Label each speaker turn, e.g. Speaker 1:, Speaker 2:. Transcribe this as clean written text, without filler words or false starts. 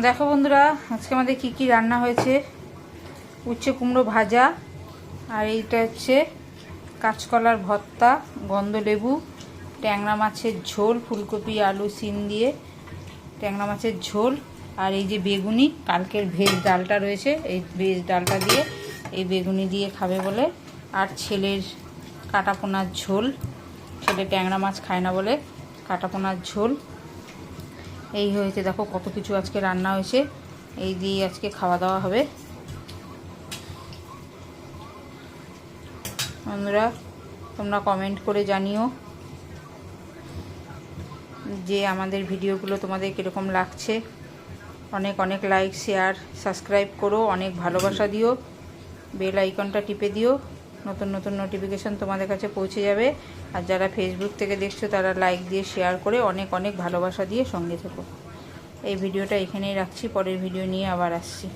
Speaker 1: দেখো বন্ধুরা, আজকে আমাদের কি কি রান্না হয়েছে। উচ্ছে কুমড়ো ভাজা, আর এইটা হচ্ছে কাঁচকলার ভর্তা, গন্ধলেবু, ট্যাংরা মাছের ঝোল, ফুলকপি আলু সিম দিয়ে ট্যাংরা মাছের ঝোল, আর এই যে বেগুনি, কালকের ভেজ ডালটা রয়েছে, এই ভেজ ডালটা দিয়ে এই বেগুনি দিয়ে খাবে বলে, আর ছেলের কাটাপোনার ঝোল, ছেলে ট্যাংরা মাছ খায় না বলে কাটাপোনার ঝোল। এই হয়েছে, দেখো কত কিছু আজকে রান্না হয়েছে। এই দিয়ে আজকে খাওয়া দাওয়া হবে। বন্ধুরা, তোমরা কমেন্ট করে জানিও যে আমাদের ভিডিওগুলো তোমাদের কীরকম লাগছে। অনেক অনেক লাইক, শেয়ার, সাবস্ক্রাইব করো, অনেক ভালোবাসা দিও, বেল আইকনটা টিপে দিও, নতুন নতুন নোটিফিকেশান তোমাদের কাছে পৌঁছে যাবে। আর যারা ফেসবুক থেকে দেখছো তারা লাইক দিয়ে শেয়ার করে অনেক অনেক ভালোবাসা দিয়ে সঙ্গে থেকো। এই ভিডিওটা এখানেই রাখছি, পরের ভিডিও নিয়ে আবার আসছি।